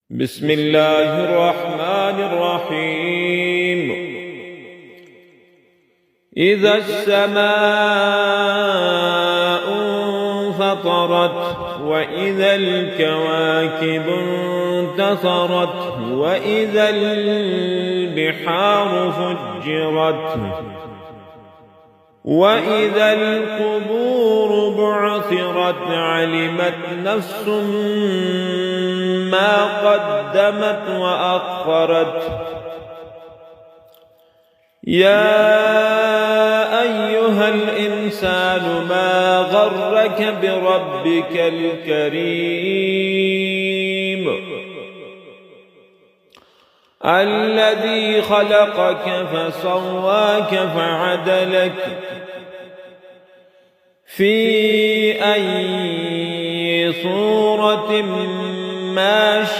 بسم الله الرحمن الرحيم. إذا السماء انفطرت وإذا الكواكب انتثرت وإذا البحار فجرت وإذا القبور بعثرت علمت نفس ما قدمت وأخرت. يا أيها الإنسان ما غرك بربك الكريم الذي خلقك فسواك فعدلك في أي صورة ما شاء